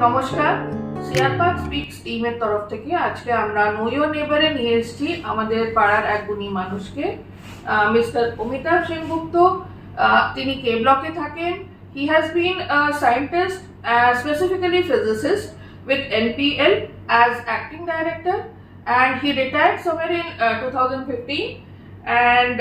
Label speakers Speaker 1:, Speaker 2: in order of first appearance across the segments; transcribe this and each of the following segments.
Speaker 1: নমস্কার, সিয়ারপাক স্পিক্স টিমের তরফ থেকে আজকে আমরা নো ইওর নেবারে নিয়ে এসেছি আমাদের পাড়ার এক গুণী মানুষকে, মিস্টার অমিতাভ সেনগুপ্ত। তিনি কে ব্লকে থাকেন। He has been scientist, specifically physicist with NPL as acting director, and he retired somewhere in 2015. And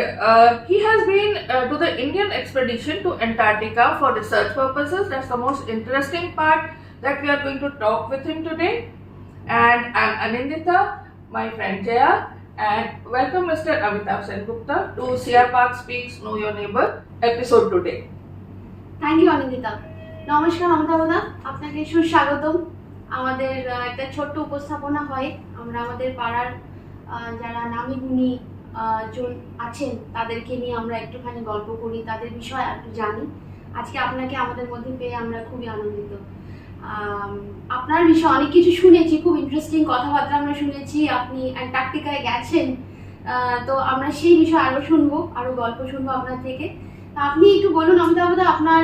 Speaker 1: he has been to the Indian expedition to Antarctica for research purposes. That's the most interesting part that we are going to talk with him today. And I'm Anindita, my friend Jaya, and welcome Mr. Amitav Sengupta to Siyapak Speaks Know Your Neighbor episode today.
Speaker 2: Thank you Anindita. নমস্কার অমিতাভদা, আপনাকে সুস্বাগতম। আমাদের একটা ছোট্ট উপস্থাপনা হয়, আমরা আমাদের পাড়ার যারা নামি গুণী জন আছেন তাদেরকে নিয়ে আমরা একটুখানি গল্প করি, তাদের বিষয়ে একটু জানি। আজকে আপনাকে আমাদের মধ্যে পেয়ে আমরা খুবই আনন্দিত। আপনার বিষয়ে অনেক কিছু শুনেছি, খুব ইন্টারেস্টিং কথাবার্তা আমরা শুনেছি। আপনি অ্যান্টার্কটিকায় গেছেন, তো আমরা সেই বিষয়ে আরও শুনবো, আরও গল্প শুনবো আপনার থেকে। আপনি একটু বলুন অমিতাভদা, আপনার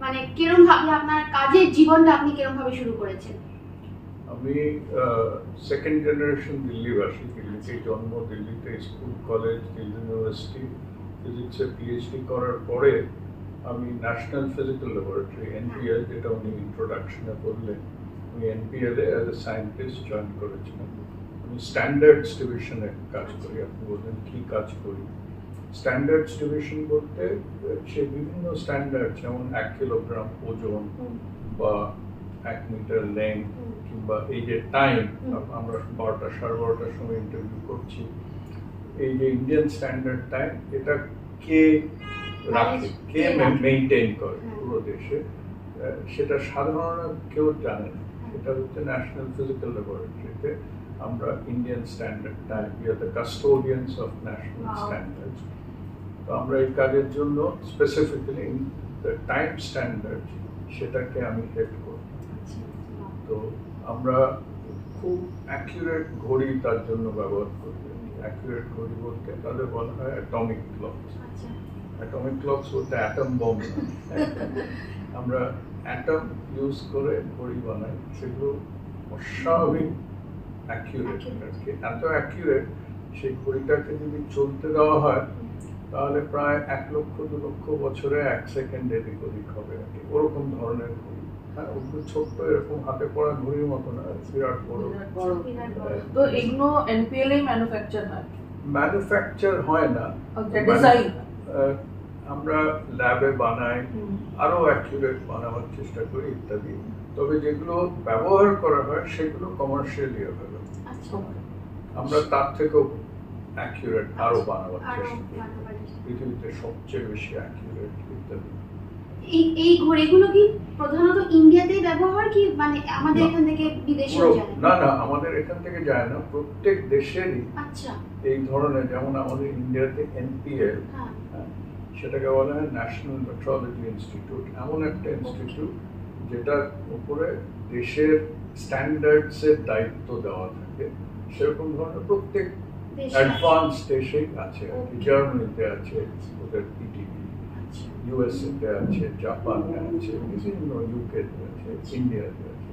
Speaker 2: মানে কিরম ভাবে আপনার কাজের জীবনটা আপনি কিরম ভাবে শুরু করেছেন?
Speaker 3: আমি সেকেন্ড জেনারেশন দিল্লিবাসী, দিল্লিতে জন্ম, দিল্লিতে স্কুল, কলেজ, দিল্লি ইউনিভার্সিটি ফিজিক্সে পিএইচডি করার পরে আমি ন্যাশনাল ফিজিক্যাল ল্যাবরেটরি এনপিএল, যেটা উনি ইন্ট্রোডাকশনে বললেন, আমি এনপিএলে অ্যাজ এ সায়েন্টিস্ট জয়েন করেছিলাম। আমি স্ট্যান্ডার্ডস ডিভিশনে কাজ করি। আপনি বললেন কী কাজ করি? স্ট্যান্ডার্ডস ডিভিশন বলতে সে বিভিন্ন স্ট্যান্ডার্ড, যেমন 1 কিলোগ্রাম ওজন বা 1 মিটার লেন্থ, কিংবা এই যে টাইম, আমরা 12টা সাড়ে 12টার সময় ইন্টারভিউ করছি, এই যে ইন্ডিয়ান স্ট্যান্ডার্ড টাইম, এটা কে রাখে, কে মেনটেন করে পুরো দেশে, সেটা সাধারণত কেউ জানে না। এটা হচ্ছে ন্যাশনাল ফিজিক্যাল ল্যাবরেটরিতে আমরা Indian standard time, we are the custodians of national standards. তো আমরা এই কাজের জন্য স্পেসিফিক্যালি দ্য টাইম স্ট্যান্ডার্ড, সেটাকে আমি হেড করি। তো আমরা খুব অ্যাকিউরেট ঘড়ি তার জন্য ব্যবহার করি। অ্যাকিউরেট ঘড়ি বলতে তাদের বলা হয় অ্যাটমিক ক্লকস। অ্যাটমিক ক্লকস বলতে অ্যাটম বম। আমরা অ্যাটম ইউজ করে ঘড়ি বানাই, সেগুলো অস্বাভাবিক অ্যাকিউরেট আর কি, এত অ্যাকিউরেট, সেই ঘড়িটাকে যদি চলতে দেওয়া হয় তাহলে প্রায় 1 লক্ষ 2 লক্ষ বছরে 1 সেকেন্ড এদিক ওদিক হবে আর কি, ওরকম ধরনের ঘড়ি। হ্যাঁ, ওগুলো ছোট্ট, এরকম হাতে পড়া ঘড়ির মতো না, বিরাট বড়।
Speaker 1: তো এগুলো এনপিএল এ ম্যানুফ্যাকচার হয়?
Speaker 3: ম্যানুফ্যাকচার হয় না,
Speaker 1: ডিজাইন
Speaker 3: আমরা ল্যাবে বানাই, আরো অ্যাকিউরেট বানাবার চেষ্টা করি ইত্যাদি। তবে যেগুলো ব্যবহার করা হয় সেগুলো কমার্শিয়ালি অ্যাভেলেবল। আমরা তার থেকেও অ্যাকিউরেট আরো বানাবার চেষ্টা করি, পৃথিবীতে সবচেয়ে বেশি অ্যাকিউরেট ইত্যাদি।
Speaker 2: এই ঘড়িগুলো কি প্রধানত ইন্ডিয়াতেই ব্যবহার, কি মানে আমাদের এখান থেকে বিদেশে যায়?
Speaker 3: না না, আমাদের এখান থেকে যায় না, প্রত্যেক দেশেরই
Speaker 2: আচ্ছা
Speaker 3: এই ধরনের। যেমন আমাদের ইন্ডিয়াতে এনপিএল, সেটাকে বলা হয় ন্যাশনাল মেট্রোলজি ইনস্টিটিউট, এমন একটা ইনস্টিটিউট যেটার উপরে দেশের স্ট্যান্ডার্ডসের দায়িত্ব দেওয়া থাকে। সেরকম ধরনের প্রত্যেক অ্যাডভান্স দেশেই আছে। জার্মানিতে আছে ওদের পিটিভি, ইউএসএতে আছে, জাপানে আছে, বিভিন্ন ইউকেতে আছে, ইন্ডিয়াতে আছে।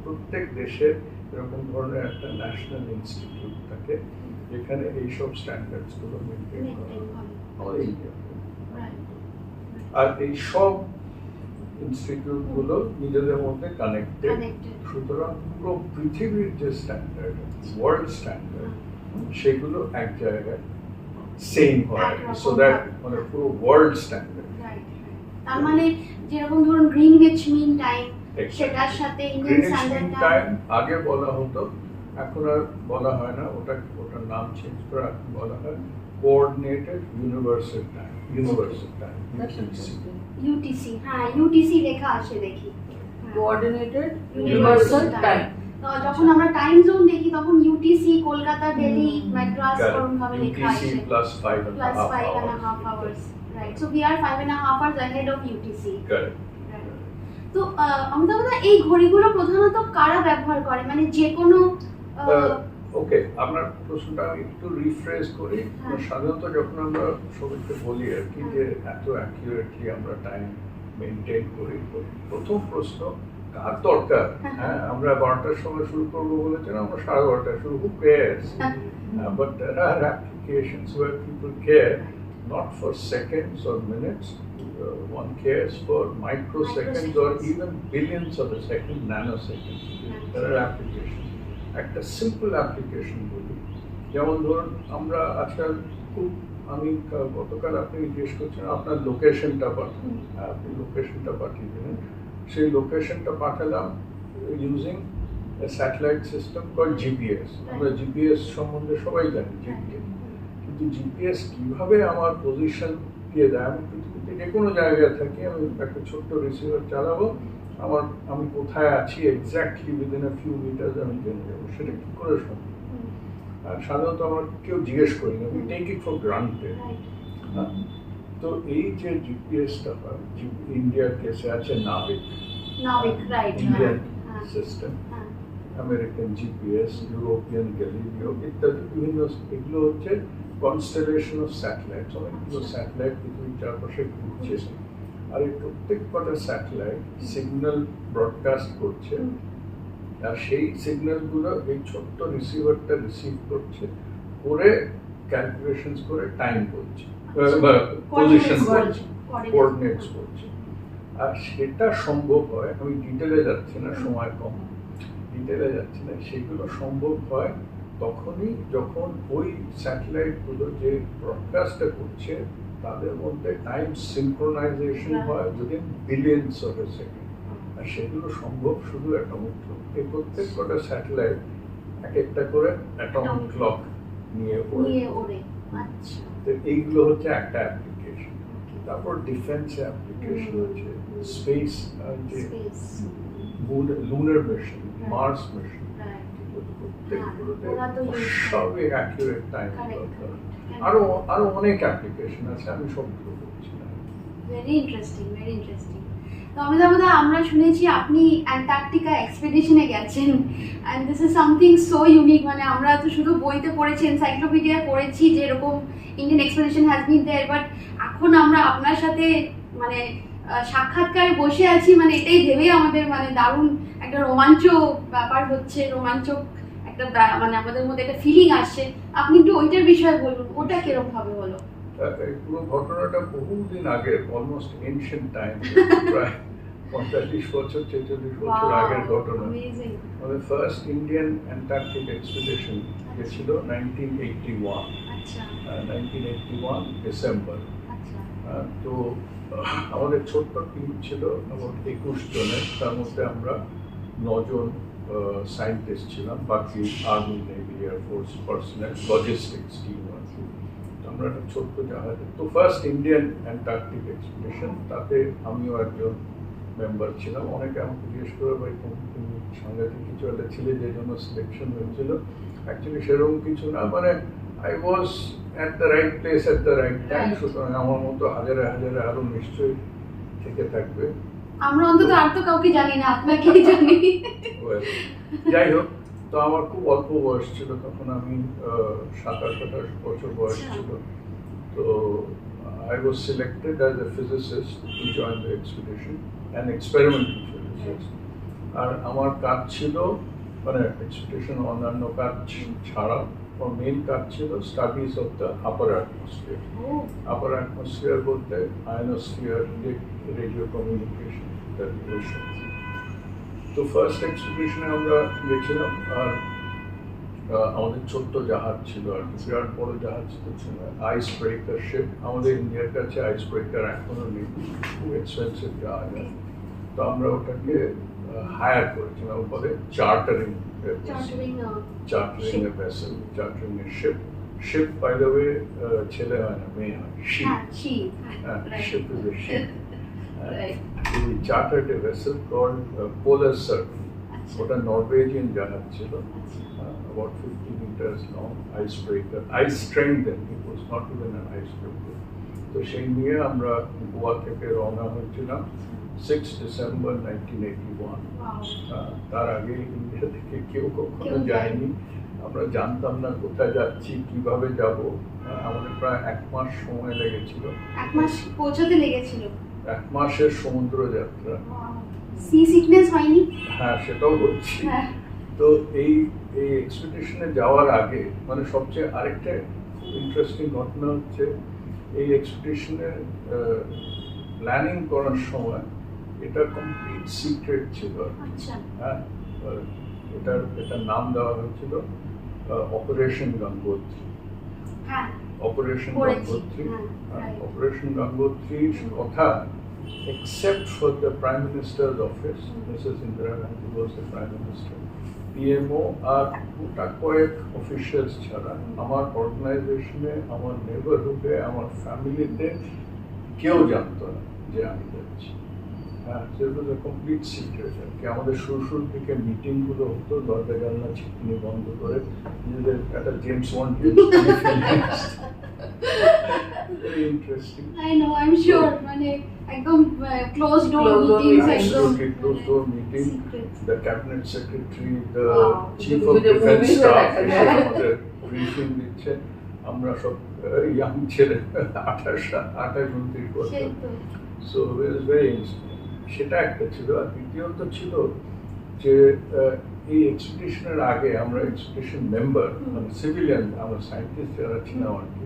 Speaker 3: প্রত্যেক দেশের এরকম ধরনের একটা ন্যাশনাল ইনস্টিটিউট থাকে যেখানে এইসব স্ট্যান্ডার্ডসগুলো মেনটেন করা হয়, আমাদের ইন্ডিয়াতে। আর এই সব ইনস্টিটিউটগুলো নিজেদের মধ্যে কানেক্টেড, সুতরাং পুরো পৃথিবীর যে স্ট্যান্ডার্ড, ওয়ার্ল্ড স্ট্যান্ডার্ড, সেগুলো এক জায়গায় সেম হয়, সো দ্যাট মানে পুরো ওয়ার্ল্ড স্ট্যান্ডার্ড।
Speaker 2: তার মানে যেরকম ধরুন গ্রিনউইচ মিন টাইম, সেটার সাথে ইন্ডিয়ান স্ট্যান্ডার্ড টাইম
Speaker 3: আগে বলা হতো, এখন আর বলা হয় না, ওটার নাম চেঞ্জ করে এখন বলা হয় coordinated universal time. Universal time,
Speaker 2: UTC. হ্যাঁ, ইউটিসি লেখা আসে দেখি,
Speaker 1: কোঅর্ডিনেটেড ইউনিভার্সাল টাইম।
Speaker 2: তো যখন আমরা টাইম জোন দেখি তখন ইউটিসি কলকাতা, দিল্লি, মাদ্রাস এরকম ভাবে লেখা আসে,
Speaker 3: plus 5.5
Speaker 2: hours, right? So we are 5.5 hours ahead of UTC.
Speaker 3: Correct.
Speaker 2: তো অমিতাভদা, এই ঘড়িগুলো প্রধানত কারা ব্যবহার করে, মানে যে কোনো?
Speaker 3: ওকে, আপনার প্রশ্নটা আমি একটু রিফ্রেশ করি। সাধারণত যখন আমরা সবাইকে বলি আর কি যে এত অ্যাকিউরেটলি আমরা টাইম মেনটেন করি, প্রথম প্রশ্ন কার দরকার? হ্যাঁ, আমরা 12টার সময় শুরু করবো বলেছিলাম, আমরা 12:30টায় শুরু, who cares? But there are applications where people care not for seconds or minutes. One cares for microseconds or even billions of a second, nanoseconds. There are applications. একটা সিম্পল অ্যাপ্লিকেশন বলি, যেমন ধরুন আমরা আজকাল খুব, আমি গতকাল আপনি জিজ্ঞেস করছেন আপনার লোকেশনটা পাঠান, আপনি লোকেশনটা পাঠিয়ে দিলেন, সেই লোকেশনটা পাঠালাম using satellite system call GPS. আমরা জিপিএস সম্বন্ধে সবাই জানি, জিপিএস, কিন্তু জিপিএস কিভাবে আমার পজিশন দিয়ে দেয়, আমি পৃথিবীতে যে কোনো জায়গায় থাকি, আমি একটা ছোট্ট রিসিভার চালাবো, আমি কোথায় আছি exactly within a few meters আমি জেনে যাবো। সেটা কি করে সম্ভব? আর সাধারণত আমার কেউ জিজ্ঞেস করি না, we take it for granted. তো এই যে জিপিএসটা হয়, ইন্ডিয়ার কেসে আছে NavIC, Indian system, American GPS, European Galileo ইত্যাদি বিভিন্ন, এগুলো হচ্ছে কনস্টেলেশন অফ স্যাটেলাইট। অনেকগুলো স্যাটেলাইট পৃথিবীর চারপাশে ঘুরছে, আর এই প্রত্যেক কটা স্যাটেলাইট সিগন্যাল ব্রডকাস্ট করছে, আর সেই সিগন্যালগুলো এই ছোট্ট রিসিভারটা রিসিভ করছে, করে ক্যালকুলেশনস করে টাইম করছে, পজিশন করছে, কোঅর্ডিনেটস করছে। আর সেটা সম্ভব হয়, আমি ডিটেলে যাচ্ছি না, সময় কম, ডিটেলে যাচ্ছি না, সেগুলো সম্ভব হয় তখনই যখন ওই স্যাটেলাইটগুলো যে ব্রডকাস্টটা করছে তাদের মধ্যে টাইম সিনক্রোনাইজেশন হয় within billions of a second. আর সেগুলো সম্ভব শুধু অ্যাটমিক ক্লক। এই প্রত্যেক কটা স্যাটেলাইট এক একটা করে অ্যাটমিক ক্লক নিয়ে ওড়ে। তো এইগুলো হচ্ছে একটা অ্যাপ্লিকেশন। তারপর ডিফেন্স অ্যাপ্লিকেশন হচ্ছে স্পেস, যে লুনার মিশন, মার্স মিশন, প্রত্যেকগুলোতে সবই অ্যাকিউরেট টাইম দরকার। আরো অনেক অ্যাপ্লিকেশন আছে, আমি সবগুলো বলছি না।
Speaker 2: Very interesting, very interesting. তো অমিতাভদা, আমরা শুনেছি আপনি অ্যান্টার্কটিকা এক্সপেডিশনে গেছেন, and this is something so unique. মানে আমরা তো শুধু বইতে পড়েছি, এনসাইক্লোপিডিয়ায় পড়েছি যে এরকম Indian expedition has been there, but এখন আমরা আপনার সাথে মানে সাক্ষাৎকারে বসে আছি, মানে এটাই ভেবেই আমাদের মানে দারুণ একটা রোমাঞ্চ ব্যাপার হচ্ছে, রোমাঞ্চক একটা মানে আমাদের মধ্যে একটা ফিলিং আসছে। আপনি একটু ওইটার বিষয়ে বলুন, ওটা কিরকম ভাবে হলো?
Speaker 3: পুরো ঘটনাটা বহুদিন আগে, অলমোস্ট এনশিয়েন্ট টাইম, প্রায় 45 বছর 46 বছর আগের ঘটনা। আমাদের ফার্স্ট ইন্ডিয়ান অ্যান্টার্কটিক এক্সপিডিশন গেছিল 1981 ডিসেম্বর। তো আমাদের ছোট্ট টিম ছিল আমার 21 জনের, তার মধ্যে আমরা 9 জন সায়েন্টিস্ট ছিলাম, বাকি army, navy, air force personnel, logistics team আছে। আমরা একটা ছোট্ট জাহাজে, তো ফার্স্ট ইন্ডিয়ান অ্যান্টার্কটিক এক্সপিডিশন, তাতে আমিও একজন মেম্বার ছিলাম। অনেকে আমাকে জিজ্ঞেস করে, ভাই তুমি সাংঘাতিক কিছু একটা ছিলে যে জন্য সিলেকশন হয়েছিল। অ্যাকচুয়ালি সেরকম কিছু না, মানে I was at the right place at the right time. সুতরাং আমার মতো হাজারে হাজারে আরো নিশ্চয়ই থেকে থাকবে।
Speaker 2: আমরা অন্তত আর তো কাউকে জানি না, আপনাকেই জানি।
Speaker 3: যাই হোক, তো আমার খুব অল্প বয়স ছিল তখন, আমি 27-28 বছর বয়স ছিল। তো I was selected as a physicist to join the expedition, an experimental physicist. আর আমার কাজ ছিল, মানে এক্সপিডিশন অন্যান্য কাজ ছাড়া আমার মেইন কাজ ছিল studies of the upper atmosphere. Upper atmosphere বলতে আয়নোস্ফিয়ার, রেডিও কমিউনিকেশন, ওয়েশন। তো ফার্স্ট এক্সপিডিশনে আমরা গেছিলাম, আর আমাদের ছোট্ট জাহাজ ছিল, আর বিরাট বড় জাহাজ ছিল আইস ব্রেকার শিপ। আমাদের ইন্ডিয়ার কাছে আইস ব্রেকার এখনো নেই, খুব এক্সপেন্সিভ জাহাজ। তো আমরা ওটাকে হায়ার করেছিলাম, বলে chartering a vessel, chartering a ship. Ship by the way ছেলে হয় না, মেয়ে হয়, ship. Ship is a ship. We chartered a vessel called Polar Surf. ওটা নরওয়েজিয়ান জাহাজ ছিল, about 50 meters long, icebreaker, ice strength then, it was not even an icebreaker. তো সেই নিয়ে আমরা গোয়া থেকে রওনা হয়েছিলাম 6 ডিসেম্বর 1981। তার আগে ইন্ডিয়া থেকে কেউ কখনো যায়নি, আমরা জানতাম না কোথায় যাচ্ছি, কিভাবে যাব। আমাদের প্রায় 1 মাস সময় লেগেছিল।
Speaker 2: 1 মাস পৌঁছাতে লেগেছিল?
Speaker 3: 1 মাসের সমুদ্র যাত্রা।
Speaker 2: সি সিকনেস হয়নি?
Speaker 3: হ্যাঁ, সেটাও বলছি।
Speaker 2: হ্যাঁ।
Speaker 3: তো এই এক্সপিডিশনে যাওয়ার আগে মানে সবচেয়ে আরেকটা ইন্টারেস্টিং ঘটনা হচ্ছে এই এক্সপিডিশনের প্ল্যানিং করার সময় এটা কমপ্লিট সিক্রেট ছিল।
Speaker 2: আচ্ছা।
Speaker 3: হ্যাঁ, এটার নাম দেওয়া হয়েছিল অপারেশন গঙ্গোত্রী।
Speaker 2: হ্যাঁ,
Speaker 3: অপারেশন
Speaker 2: করেছি।
Speaker 3: গঙ্গোত্রী।
Speaker 2: হ্যাঁ, right.
Speaker 3: অপারেশন গঙ্গোত্রীর কথা, except for the Prime Minister's office, Mrs. Indira Gandhi was the Prime Minister, PMO আর গোটা কয়েক অফিসিয়ালস ছাড়া আমার অর্গানাইজেশনে, আমার নেবারহুডে, আমার ফ্যামিলিতে কেউ জানতো না যে আমি যাচ্ছি। হ্যাঁ, সেটা কমপ্লিট সিক্রেট আর কি। আমাদের শুরু থেকে মিটিংগুলো হতো দরজা জানলা ছিটকিনি বন্ধ করে, নিজেদের একটা James bond interesting.
Speaker 2: I know, I am sure, মানে একদম close door
Speaker 1: Closed door
Speaker 2: meetings,
Speaker 1: meetings.
Speaker 2: একদম
Speaker 3: Absolutely closed door meeting.
Speaker 2: secret.
Speaker 3: The cabinet secretary, the
Speaker 1: Wow.
Speaker 3: chief
Speaker 1: With
Speaker 3: of
Speaker 1: the
Speaker 3: defense
Speaker 1: movies
Speaker 3: staff
Speaker 1: and
Speaker 3: এসে
Speaker 1: that.
Speaker 3: আমাদের briefing দিচ্ছে। আমরা সব young ছেলে, 28-29 বছর।
Speaker 2: সেই তো।
Speaker 3: সো ইট ইজ ভেরি সেটা একটা ছিল। আর দ্বিতীয়ত ছিল যে এই এক্সপিডিশনের আগে আমরা এক্সপিডিশন মেম্বার মানে সিভিলিয়ান, আমরা সায়েন্টিস্ট যারা ছিলাম আর কি,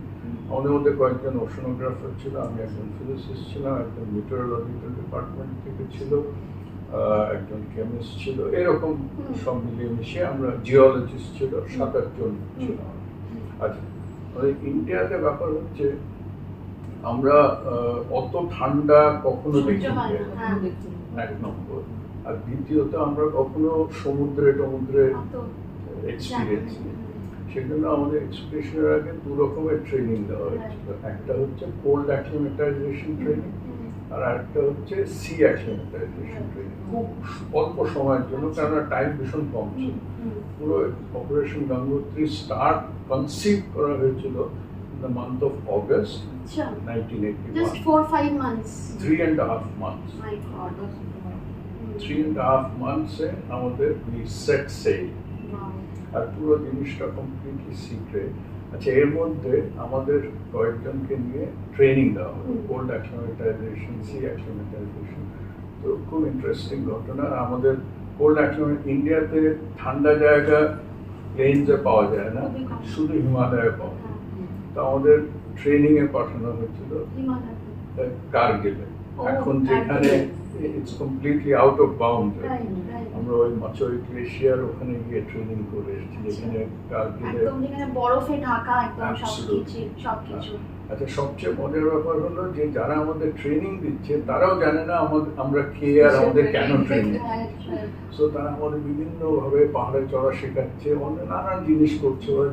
Speaker 3: আমাদের মধ্যে কয়েকজন ওশনোগ্রাফার ছিল, আমি একজন ফিজিসিস্ট ছিলাম, একজন মিটেরোলজিক্যাল ডিপার্টমেন্ট থেকে ছিল, একজন কেমিস্ট ছিল, এরকম সব মিলিয়ে মিশিয়ে আমরা জিওলজিস্ট ছিল, 7-8 জন ছিলাম। আচ্ছা, ইন্ডিয়াতে ব্যাপার হচ্ছে আমরা অত ঠান্ডা কখনো
Speaker 2: সহ্য
Speaker 3: দেখিনি,
Speaker 2: হয় না, হ্যাঁ।
Speaker 3: এক নম্বর। আর দ্বিতীয়ত আমরা কখনো সমুদ্রে
Speaker 2: অত
Speaker 3: এক্সপিরিয়েন্স
Speaker 2: জানি
Speaker 3: নেই।
Speaker 2: না।
Speaker 3: সেজন্য আমাদের এক্সপিডিশনের আগে 2 রকমের ট্রেনিং দেওয়া হয়েছিল। একটা হচ্ছে কোল্ড অ্যাক্লিমেটাইজেশন ট্রেনিং, আর একটা হচ্ছে সি অ্যাক্লিমেটাইজেশন ট্রেনিং। খুব অল্প সময়ের জন্য, কেননা টাইম ভীষণ কম ছিল। পুরো অপারেশন গঙ্গোত্রী কনসিভ করা হয়েছিল in the month of August
Speaker 2: আচ্ছা,
Speaker 3: 1981.
Speaker 2: just 4-5 months.
Speaker 3: 3.5 months.
Speaker 2: My God.
Speaker 3: 3.5 months এ আমাদের we set sail.
Speaker 2: Wow.
Speaker 3: আর পুরো জিনিসটা কমপ্লিটলি সিক্রেট। আচ্ছা, এর মধ্যে আমাদের কয়েকজনকে নিয়ে ট্রেনিং দেওয়া হলো, কোল্ড অ্যাক্লিমেটাইজেশন, সি অ্যাক্লিমেটাইজেশন। তো খুব ইন্টারেস্টিং ঘটনা। আমাদের কোল্ড অ্যাক্লিমেট, ইন্ডিয়াতে ঠান্ডা জায়গা প্লেনসে পাওয়া যায় না,
Speaker 2: খুবই কম।
Speaker 3: শুধু হিমালয়ে পাওয়া যায়।
Speaker 2: হ্যাঁ,
Speaker 3: তো আমাদের ট্রেনিং এ পাঠানো হয়েছিল
Speaker 2: হিমালয়।
Speaker 3: কার্গিলে।
Speaker 2: ও,
Speaker 3: এখন যেখানে it's completely out of bound,
Speaker 2: Right, right.
Speaker 3: আমরা ওই মাচোই গ্লেশিয়ার ওখানে গিয়ে ট্রেনিং করে এসেছি, যেখানে কার্গিলে।
Speaker 2: একদম যেখানে বরফে ঢাকা, একদম
Speaker 3: Absolutely.
Speaker 2: সবকিছু।
Speaker 3: আচ্ছা, সবচেয়ে মজার ব্যাপার হলো যে যারা আমাদের ট্রেনিং দিচ্ছে তারাও জানে না আমরা কে আর আমাদের কেন ট্রেনিং।
Speaker 2: Right, right.
Speaker 3: সো তারা আমাদের বিভিন্ন ভাবে পাহাড়ে চড়া শেখাচ্ছে, অনেক নানান জিনিস করছে। ওরা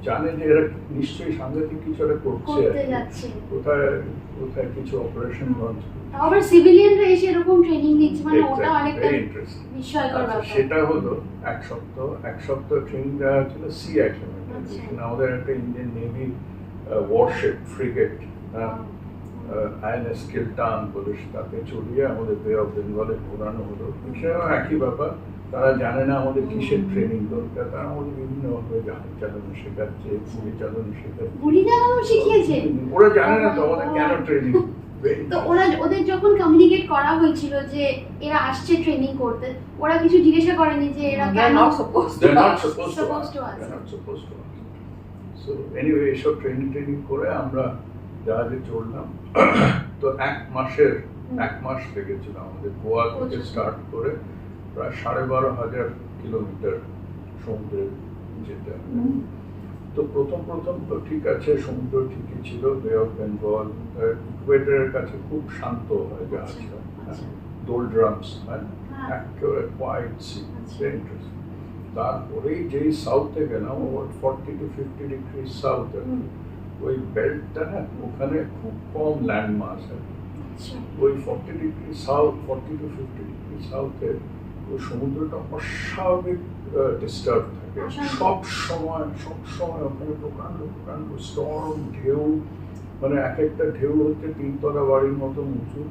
Speaker 3: জানে যে এরা নিশ্চয়ই সাংঘাতিক কিছু একটা করছে,
Speaker 2: করতে যাচ্ছে।
Speaker 3: কোথায় কোথায় কিছু অপারেশন লঞ্চ।
Speaker 2: তাও আবার সিভিলিয়ানরা এসে এরকম ট্রেনিং দিচ্ছে, মানে ওটা আরেকটা
Speaker 3: ভেরি ইন্টারেস্টিং।
Speaker 2: বিস্ময়কর ব্যাপার।
Speaker 3: সেটা হলো এক সপ্তাহ ট্রেনিং দেওয়া হয়েছিল সি অ্যাক্লিমেটাইজেশন। আমাদের একটা Indian navy warship frigate INS Kiltan বলে, তাকে চড়িয়ে আমাদের বে অফ বেঙ্গলে ঘোরানো হলো। সেটাও একই ব্যাপার, তারা জানে না আমাদের কিসের ট্রেনিং দরকার। তারা আমাদের বিভিন্নভাবে জাহাজ চালানো শেখাচ্ছে, গুলি চালানো শেখাচ্ছে।
Speaker 2: গুলি চালানো শিখিয়েছে?
Speaker 3: ওরা জানে না তো আমাদের কেন ট্রেনিং।
Speaker 2: তো ওদের যখন কমিউনিকেট করা হয়েছিল যে এরা আসছে ট্রেনিং করতে, ওরা কিছু জিজ্ঞাসা করেনি যে এরা
Speaker 1: They're
Speaker 2: কেন
Speaker 1: not supposed to.
Speaker 3: They're not supposed to
Speaker 2: Supposed
Speaker 3: ask.
Speaker 2: to ask.
Speaker 3: They're not supposed to ask. So anyway, এসব ট্রেনিং করে আমরা জাহাজে চড়লাম। তো 1 মাস লেগেছিল আমাদের গোয়া থেকে স্টার্ট করে প্রায় 12,500 কিলোমিটার সমুদ্রে যেতে। তো প্রথম তো ঠিক আছে, সমুদ্র ঠিকই ছিল, বে অফ বেঙ্গল, ইকুয়েটরের কাছে খুব শান্ত হয় জাহাজটা, ডোলড্রামস, একেবারে কোয়াইট সি, ভেরি ইন্টারেস্টিং। তারপরেই যেই সাউথে গেলাম, 40 to 50 ডিগ্রি সাউথ, ওই বেল্টটা না, ওখানে খুব কম ল্যান্ড মাস আছে। ওই 40 ডিগ্রি সাউথ, 40 to 50 ডিগ্রি সাউথে ওই সমুদ্রটা অস্বাভাবিক ডিস্টার্ব থাকে সব সময় ওখানে প্রকাণ্ড স্টর্ম, ঢেউ, মানে এক একটা ঢেউ হচ্ছে 3 তলা বাড়ির মতো উঁচু।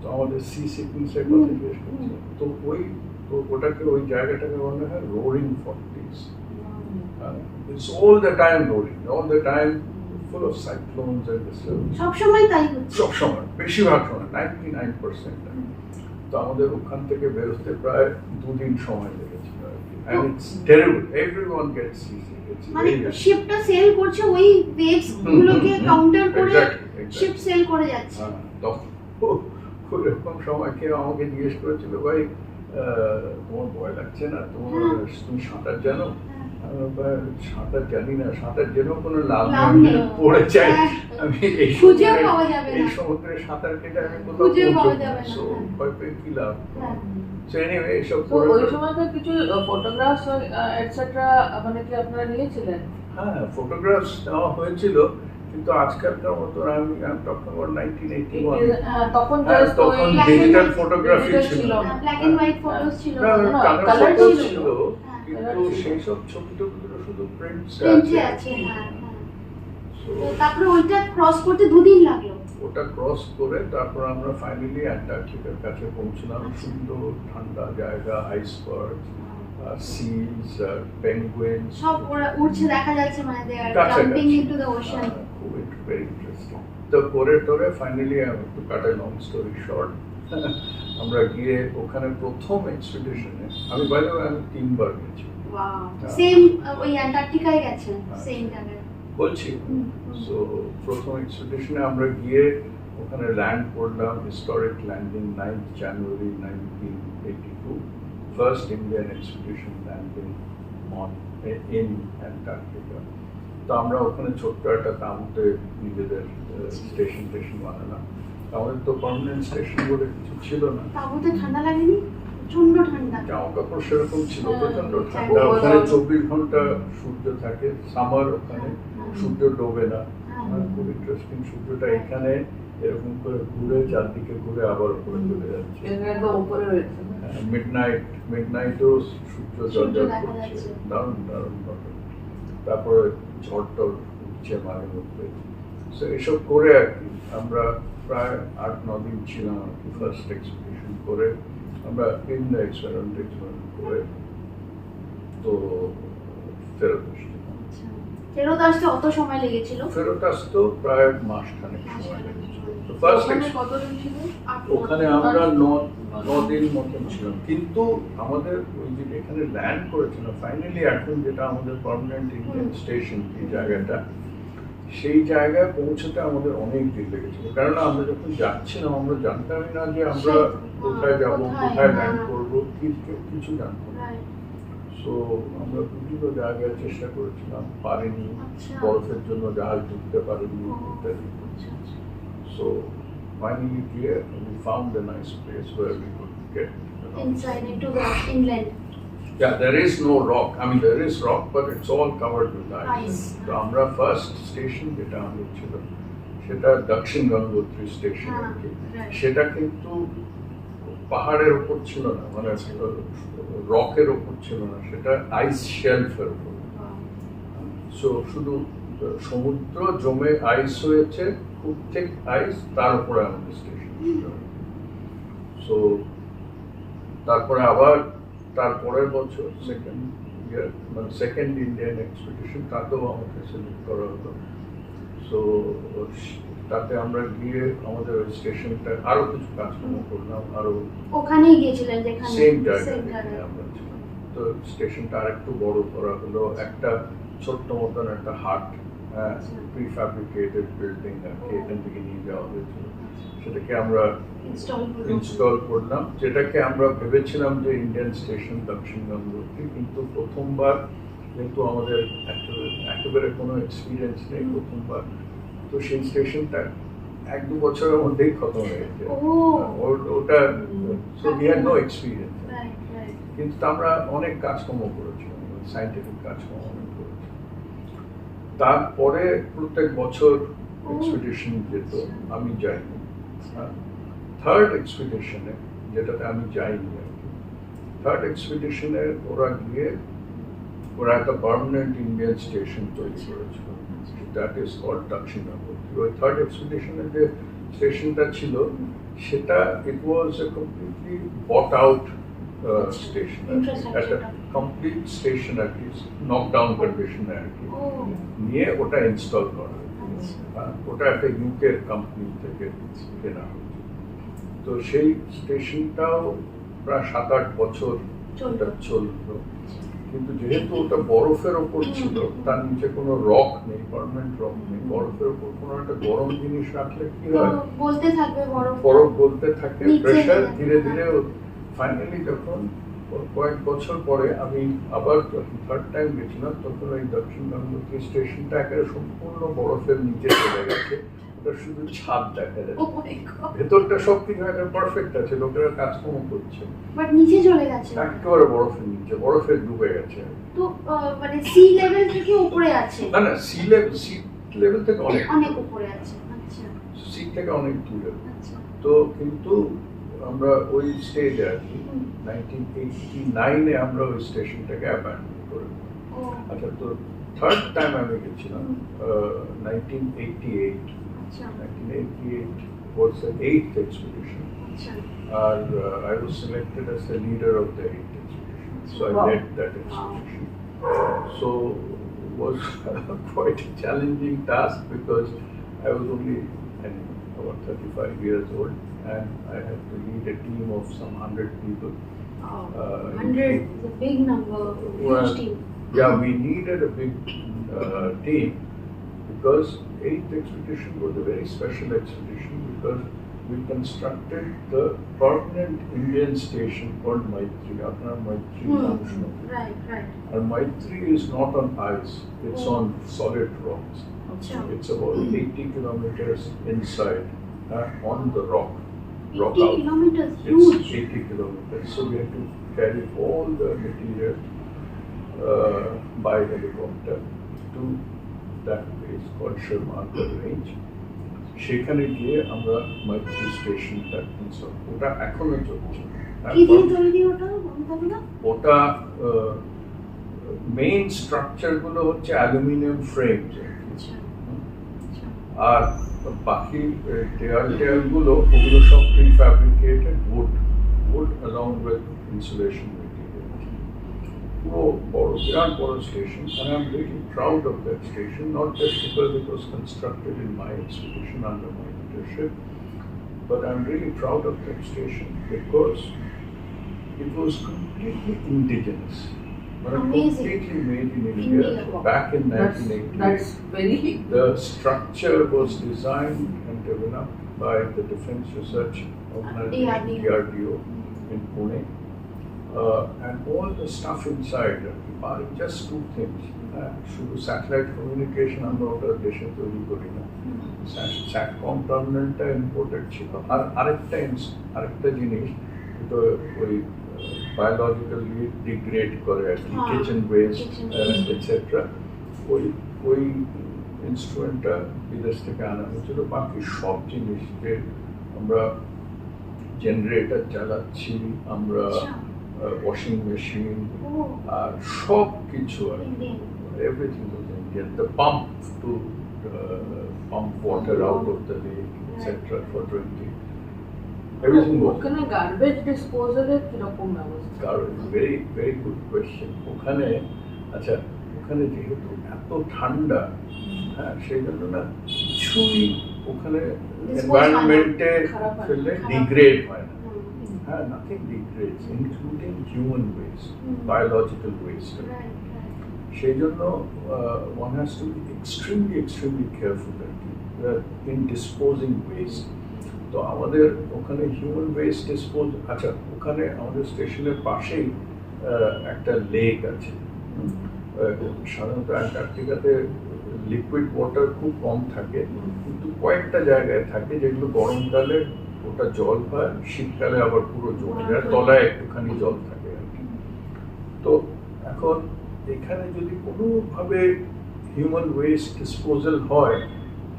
Speaker 3: তো আমাদের সি সিকনেসের কথা জিজ্ঞেস করছে। তো ওই জায়গাটাকে বলা হয় roaring 40s। It's all the time rolling, all the time full of cyclones and disturbance.
Speaker 2: সবসময় তাই হচ্ছে।
Speaker 3: সবসময় বেশিরভাগ সময় 99%। তো আমাদের ওখান থেকে বেরোতে প্রায় 2 দিন সময় লেগেছিল আর কি। And it's terrible. Everyone gets seasick. It's
Speaker 2: মানে
Speaker 3: very bad.
Speaker 2: শিপটা সেল করছে ওই ওয়েভস গুলোকে কাউন্টার করে
Speaker 3: Exactly.
Speaker 2: শিপ সেল করে যাচ্ছে।
Speaker 3: হ্যাঁ, তখন এরকম সময় কেউ আমাকে জিজ্ঞেস করেছিল, ভাই তোমার ভয় লাগছে না, তুমি সাঁতার জানো? আমি বললাম, সাঁতার জানি না, সাঁতার জেনেও কোনো লাভ নেই, পড়ে যাই আমি এই
Speaker 2: খুঁজেও পাওয়া যাবে না,
Speaker 3: এই সমুদ্রে সাঁতার কেটে আমি কোথাও
Speaker 2: খুঁজেও পাওয়া
Speaker 3: পৌঁছবো
Speaker 2: যাবে
Speaker 3: না,
Speaker 2: না।
Speaker 3: so ভয় পেয়ে কি লাভ?
Speaker 2: হ্যাঁ।
Speaker 3: So anyway, এইসব
Speaker 1: তো ওই সময় তো কিছু ফটোগ্রাফস এটসেট্রা মানে কি আপনারা নিয়েছিলেন?
Speaker 3: হ্যাঁ, ফটোগ্রাফস নেওয়া হয়েছিল, কিন্তু আজকালকার মতো আমি টকিং অ্যাবাউট 1981
Speaker 1: তখন
Speaker 3: হ্যাঁ,
Speaker 1: just
Speaker 3: তখন
Speaker 1: ওই
Speaker 3: ডিজিটাল ফটোগ্রাফি
Speaker 1: digital
Speaker 3: ছিল
Speaker 1: ছিল
Speaker 3: না।
Speaker 1: না।
Speaker 2: ব্ল্যাক এন্ড হোয়াইট ফটোস ছিল
Speaker 3: না,
Speaker 2: না,
Speaker 3: কালার
Speaker 1: colour
Speaker 3: ফটো
Speaker 1: ছিল।
Speaker 3: ছিল,
Speaker 2: হ্যাঁ,
Speaker 3: কিন্তু
Speaker 1: colour ছিল।
Speaker 3: সেই সব ছবি টবিগুলো শুধু প্রিন্টস
Speaker 2: প্রিন্টে
Speaker 3: আছে।
Speaker 2: আছে। হ্যাঁ, হ্যাঁ।
Speaker 3: So,
Speaker 2: তো তারপরে ওইটা ক্রস করতে 2 দিন লাগলো।
Speaker 3: ওটা ক্রস করে তারপর আমরা ফাইনালি অ্যান্টার্কটিকার কাছে পৌঁছলাম। সুন্দর ঠান্ডা জায়গা, আইসবার্গ, সিলস, পেঙ্গুইনস,
Speaker 2: সব ওরা উড়ছে দেখা যাচ্ছে, মানে দে আর
Speaker 3: কাছাকাছি।
Speaker 2: Jumping into the ocean.
Speaker 3: খুব ভেরি ইন্টারেস্টিং। তো করে টোরে ফাইনালি একটু কাটা লং স্টোরি শর্ট, আমরা গিয়ে ওখানে প্রথম এক্সপিডিশনে আমি বাইরে আমি 3 বার গেছি
Speaker 2: ওয়াও,
Speaker 3: হ্যাঁ।
Speaker 2: সেম ওই অ্যান্টার্কটিকায় গেছেন,
Speaker 3: হ্যাঁ।
Speaker 2: সেম জায়গায়।
Speaker 3: বলছি। সো প্রথম এক্সপিডিশনে আমরা গিয়ে ওখানে ল্যান্ড করলাম, historic landing 9 January 1982, first Indian expedition landing in Antarctica. তো আমরা ওখানে ছোট্ট একটা তাঁবুতে নিজেদের স্টেশন বানালাম। আমাদের তো পার্মানেন্ট স্টেশন বলে কিছু ছিল না,
Speaker 2: তাঁবুতে ঠান্ডা লাগেনি? প্রচন্ড ঠান্ডা।
Speaker 3: জামা কাপড় সেরকম ছিল,
Speaker 1: হ্যাঁ,
Speaker 3: প্রচন্ড
Speaker 1: হ্যাঁ,
Speaker 3: ঠান্ডা।
Speaker 1: হ্যাঁ।
Speaker 3: ওখানে 24 ঘন্টা সূর্য থাকে, সামার ওখানে সূর্য ডোবে না। খুব ইন্টারেস্টিং, সূর্যটা এখানে এরকম করে ঘুরে চারদিকে ঘুরে আবার উপরে চলে যাচ্ছে।
Speaker 1: একদম উপরে রয়েছে।
Speaker 3: মিডনাইটেও সূর্য জলজল
Speaker 2: দেখা
Speaker 3: করছে,
Speaker 2: যাচ্ছে।
Speaker 3: দারুণ দারুণ ঘটনা। তারপরে ঝড় টড় উঠছে মাঝে মধ্যে। So এসব করে আর কি আমরা প্রায় 8-9 দিন ছিলাম আর কি ফার্স্ট এক্সপিডিশন করে। আমরা ইন দ্য এক্সপেরিমেন্ট করে তো ফেরত এসেছিলাম।
Speaker 2: আচ্ছা। ফেরত আসতে অত সময় লেগেছিল?
Speaker 3: ফেরত আসতো প্রায় মাসখানেক সময় লেগেছিল। তো ফার্স্ট
Speaker 1: ওখানে কতদিন ছিলেন?
Speaker 3: ওখানে আমরা 9 দিন মতন ছিলাম, কিন্তু আমাদের ওই যে এখানে ল্যান্ড করেছিল ফাইনালি, এখন যেটা আমাদের পার্মানেন্ট ইন্ডিয়ান স্টেশন এই জায়গাটা, সেই জায়গায় পৌঁছতে আমাদের অনেক দিন লেগেছিল। কেননা আমরা যখন যাচ্ছিলাম আমরা জানতামই না যে আমরা কোথায় যাব, কোথায় ল্যান্ড করবো, কিছু জানতাম না।
Speaker 2: Right.
Speaker 3: সো আমরা বিভিন্ন জায়গায় চেষ্টা করেছিলাম, পারিনি,
Speaker 2: আচ্ছা।
Speaker 3: বরফের জন্য জাহাজ ঢুকতে পারিনি
Speaker 2: ও,
Speaker 3: ইত্যাদি।
Speaker 2: আচ্ছা, আচ্ছা।
Speaker 3: So finally here we found a nice place where we could get
Speaker 2: Inside into the inland.
Speaker 3: Yeah, there is no rock. I mean there is rock, but it's all covered with ice.
Speaker 2: Ice.
Speaker 3: So আমরা first station যেটা আমাদের ছিল সেটা দক্ষিণ Gangotri station আর কি।
Speaker 2: right.
Speaker 3: সেটা কিন্তু পাহাড়ের উপর ছিল না, মানে রকের উপর ছিল না, সেটা আইস শেলফের উপর। সো শুধু সমুদ্র জমে আইস হয়েছে, খুব ঠিক আইস, তার উপরে আমাদের স্টেশন। সো তারপরে আবার তারপরের বছর সেকেন্ড ইয়ার মানে সেকেন্ড ইন্ডিয়ান এক্সপিডিশন, তাতেও আমাকে সিলেক্ট করা হলো। সো তাতে আমরা গিয়ে আমাদের ওই স্টেশনটা আরো কিছু কাজকর্ম করলাম, আরো
Speaker 2: ওখানেই গিয়েছিলেন যেখানে
Speaker 3: সেম
Speaker 2: same
Speaker 3: জায়গায়
Speaker 2: জায়গায়।
Speaker 3: আমরা ছিলাম। তো স্টেশনটা আরেকটু বড় করা হলো, একটা ছোট্ট মতন একটা হাট, প্রিফ্যাব্রিকেটেড বিল্ডিং আর কি, এখান থেকে নিয়ে যাওয়া হয়েছিল। সেটাকে আমরা ইনস্টল করলাম, যেটাকে আমরা ভেবেছিলাম যে ইন্ডিয়ান স্টেশন দক্ষিণ গঙ্গোত্রী, কিন্তু প্রথমবার যেহেতু আমাদের একেবারে কোনো এক্সপিরিয়েন্স নেই, প্রথমবার, তো সেই স্টেশনটা 1-2 বছরের মধ্যেই খতম হয়ে গেছে। ওটা so we had no experience, কিন্তু আমরা অনেক কাজকর্ম করেছিলাম, সায়েন্টিফিক কাজকর্ম অনেক করেছি। তারপরে প্রত্যেক বছর এক্সপিডিশন যেত, আমি যাইনি। থার্ড এক্সপিডিশনে যেটাতে আমি যাইনি আর কি, থার্ড এক্সপিডিশনে ওরা গিয়ে ওরা একটা পার্মানেন্ট ইন্ডিয়ান স্টেশন তৈরি করেছিল, দ্যাট ইজ কল্ড দক্ষিণ গঙ্গোত্রী। ওই থার্ড এক্সপিডিশনের যে স্টেশনটা ছিল সেটা it was a completely bought out station, একটা কমপ্লিট স্টেশন আর কি, নকডাউন কন্ডিশনে আর কি নিয়ে ওটা ইনস্টল করা। ওটা একটা ইউকের কোম্পানি থেকে কেনা হয়েছে। তো সেই স্টেশনটাও প্রায় 7-8 বছর ওটা চললো, কিন্তু যেহেতু ওটা বরফের ওপর ছিল, তার নিচে কোনো রক নেই, পার্মানেন্ট রক নেই, বরফের ওপর কোনো একটা গরম জিনিস রাখলে কি হয়,
Speaker 2: বলতে থাকবে
Speaker 3: বরফ বলতে থাকে,
Speaker 2: নিচে
Speaker 3: প্রেশার
Speaker 2: যাবে।
Speaker 3: ধীরে ধীরে। ফাইনালি যখন কয়েক বছর পরে আমি আবার যখন থার্ড টাইম গেছিলাম, তখন ওই দক্ষিণ গঙ্গোত্রী স্টেশনটা একেবারে সম্পূর্ণ বরফের নিচে চলে গেছে, ওটা শুধু ছাদ দেখা
Speaker 2: Oh
Speaker 3: যাচ্ছে,
Speaker 2: my God!
Speaker 3: ভেতরটা সব কিছু একেবারে পারফেক্ট আছে, লোকেরা কাজকর্ম করছে,
Speaker 2: বাট নিচে চলে গেছে,
Speaker 3: একেবারে বরফের নিচে, বরফে ডুবে গেছে।
Speaker 2: তো মানে সি লেভেল থেকে উপরে আছে,
Speaker 3: না না, সি লেভেল থেকে অনেক
Speaker 2: অনেক উপরে আছে। আচ্ছা
Speaker 3: সি থেকে অনেক দূরে।
Speaker 2: আচ্ছা।
Speaker 3: তো কিন্তু আমরা ওই স্টেজে আছি, 1989-এ আমরা ওই স্টেশনটাকে অ্যাবান্ডন করে দিই।
Speaker 2: ও
Speaker 3: আচ্ছা, তো থার্ড টাইম আমি গেছিলাম 1988।
Speaker 2: আচ্ছা
Speaker 3: 1988 was the 8th expedition,
Speaker 2: আচ্ছা
Speaker 3: and I was selected as the leader of the 8th expedition. So I
Speaker 1: Wow.
Speaker 3: led that expedition. So it was quite a challenging task because I was only about 35 years old, and I had to lead a team of some 100 people.
Speaker 2: 100 is a big number,
Speaker 3: Well,
Speaker 2: huge team.
Speaker 3: Yeah, we needed a big team because 8th expedition was a very special expedition because we constructed the permanent Indian station called Maitri, Apna Maitri National.
Speaker 2: Right, right.
Speaker 3: And Maitri is not on ice, it's on solid rocks.
Speaker 2: Acha.
Speaker 3: It's about 80 kilometers inside, on the rock.
Speaker 2: 80
Speaker 3: out.
Speaker 2: kilometers,
Speaker 3: It's
Speaker 2: huge.
Speaker 3: 80 kilometers, so we had to carry all the material by helicopter to that place called Sharmarkar Range. সেখানে গিয়ে আমরা মাইত্রি স্টেশনটা install, ওটা এখনো চলছে।
Speaker 2: কি দিয়ে তৈরি ওটা বলতে?
Speaker 3: ওটা মেইন স্ট্রাকচার গুলো হচ্ছে অ্যালুমিনিয়াম ফ্রেম,
Speaker 2: আচ্ছা আচ্ছা
Speaker 3: আর বাকি দেয়াল গুলো ওগুলো সব prefabricated wood along with insulation material. পুরো বড়, বিরাট বড় station, and I'm really proud of that station, not just because it was constructed in my expedition under my leadership, but I'm really proud of that station because it was completely indigenous.
Speaker 2: Amazing.
Speaker 3: Completely made in India back in 1988.
Speaker 1: That's very
Speaker 3: The structure was designed and developed by the Defense Research Organization, DRDO, in Pune. And all the stuff inside are just two things. শুধু satellite communication আমরা ওটা দেশে তৈরি করি না, স্যাটকম টার্মিনালটা imported ছিল, আর আরেকটা জিনিস তো ওই বায়োলজিক্যালি ডিগ্রেড করে আর কি, কিচেন ওয়েস্ট এটসেট্রা, ওই ইনস্ট্রুমেন্টটা বিদেশ থেকে আনা হয়েছিল। বাকি সব জিনিস যে আমরা জেনারেটর চালাচ্ছি, আমরা ওয়াশিং মেশিন, আর সব কিছু আর everything was Indian. The pump to pump water out of the lake, etc. for drinking. Everything was.
Speaker 1: ওখানে গার্বেজ ডিসপোজালের কিরকম ব্যবস্থা?
Speaker 3: Very, very good question. ওখানে যেহেতু এত ঠান্ডা, হ্যাঁ, সেই জন্য না কিছুই ওখানে এনভায়রনমেন্টে ফেললে ডিগ্রেড হয় না। Nothing degrades, including human waste, biological waste. সেই জন্য one has to be extremely careful in disposing waste. তো আমাদের ওখানে হিউম্যান ওয়েস্ট ডিসপোজ, ওখানে আমাদের স্টেশনের পাশেই একটা লেক আছে। সাধারণত অ্যান্টার্কটিকাতে লিকুইড ওয়াটার খুব কম থাকে, কিন্তু কয়েকটা জায়গায় থাকে যেগুলো গরমকালে ওটা জল হয়, শীতকালে আবার পুরো জমে যায়, তলায় একটুখানি জল থাকে আর কি। তো এখন এখানে যদি কোনোভাবে হিউম্যান ওয়েস্ট ডিসপোজাল হয়,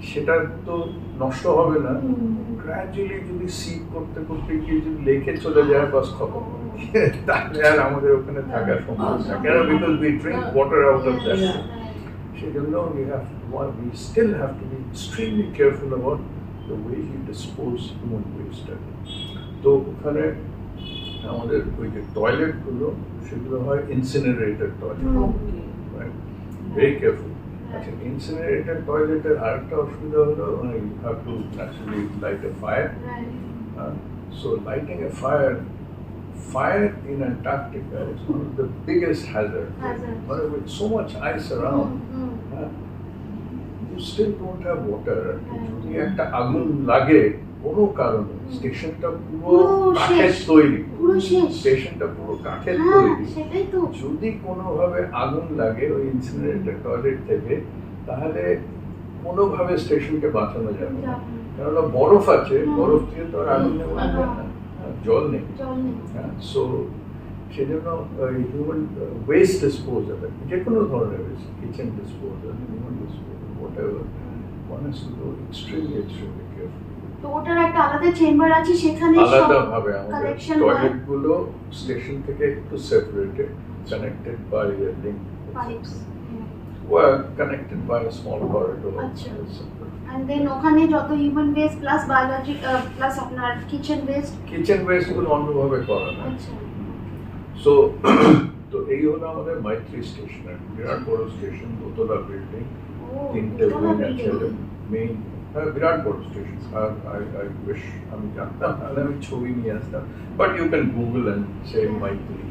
Speaker 3: সেটা তো নষ্ট হবে না, গ্র্যাজুয়ালি যদি সিপ করতে গিয়ে যদি লেকে চলে যায়, বাস খতম, তাহলে আর আমাদের ওখানে থাকার সম্ভব থাকে না, because we drink water out of that. সেই জন্য we still have to be extremely careful about the way we dispose human waste. তো ওখানে আমাদের ওই যে টয়লেটগুলো, সেগুলো হয় ইনসিনারেটেড টয়লেট, ভেরি কেয়ারফুল। আচ্ছা, ইনসিনারেটর টয়লেটের আরেকটা অসুবিধা হলো you have to naturally light a fire. So lighting a fire in Antarctica is one of the biggest hazards. But with so much ice around, you still don't have water. যদি একটা আগুন লাগে কোনো কারণে, স্টেশনটা পুরো কাঠের তৈরি, স্টেশনটা পুরো কাঠের তৈরি, যদি কোনোভাবে আগুন লাগে ওই ইনসিনারেটর টয়লেট থেকে, তাহলে কোনোভাবে স্টেশনকে বাঁচানো যাবে না। কেননা বরফ আছে, বরফ দিয়ে তো আর আগুন নেওয়া যায় না, জল নেই। সো সেজন্য হিউম্যান ওয়েস্ট ডিসপোজাল, যে কোনো ধরনের West, kitchen disposal, human disposal, whatever, one has to do extremely careful.
Speaker 2: তো ওটার একটা আলাদা চেম্বার আছে, সেখানে
Speaker 3: আলাদাভাবে আমাদের টয়লেটগুলো স্টেশন থেকে একটু separated, connected by a link, connected by a small corridor.
Speaker 2: And then ওখানে যত human waste plus biology plus আপনার কিচেন ওয়েস্ট
Speaker 3: গুলো অন্যভাবে করা না। সো তো এই হলো আমাদের মাইত্রী স্টেশন, বিরাট বড় স্টেশন, দোতলা বিল্ডিং, তিনটে উইং আছে, মেইন বিরাট বড় স্টেশন। আই উইশ আমি জানতাম, তাহলে আমি ছবি নিয়ে আসতাম, but you can Google and see Maitri.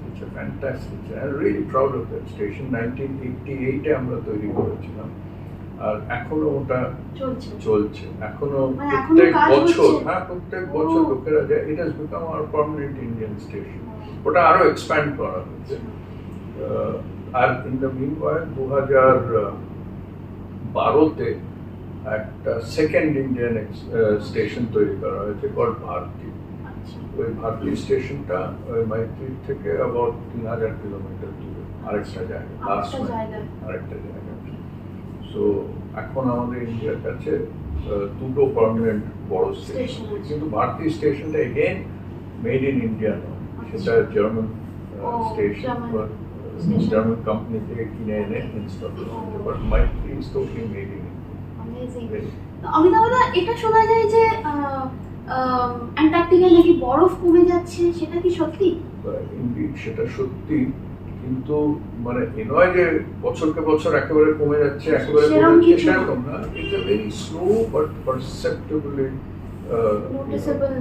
Speaker 3: It's a fantastic. I'm really proud of that station. 1988 আমরা তৈরি করেছিলাম, আর এখনো ওটা চলছে। এখনো প্রত্যেক বছর লোকেরা যায়। It has become our permanent Indian station. ওটা আরো এক্সপ্যান্ড করা হচ্ছে। আর in the meanwhile 2012-তে একটা সেকেন্ড ইন্ডিয়ান স্টেশন তৈরি করা হয়েছে, called ভারতী। ওই ভারতী স্টেশনটা মাইত্রী থেকে about 3000 কিলোমিটার দূরে আরেকটা জায়গা, আরেকটা জায়গা। সো এখন আমাদের ইন্ডিয়ার কাছে দুটো পার্মানেন্ট বড় স্টেশন, কিন্তু ভারতী স্টেশনটা এগেন মেড ইন ইন্ডিয়া নয়, সেটা জার্মান স্টেশন, জার্মান কোম্পানি থেকে কিনে এনে ইনস্টল করেছে, but Maitri is totally made in India.
Speaker 2: অমিতাভদা, এটা শোনা যায় যে অ্যান্টার্কটিকায় নাকি বরফ কমে যাচ্ছে, সেটা কি সত্যি?
Speaker 3: সেটা সত্যি, কিন্তু মানে এ নয় যে বছরকে বছর একেবারে কমে যাচ্ছে, একেবারে সেরকম না। It's a very slow but perceptibly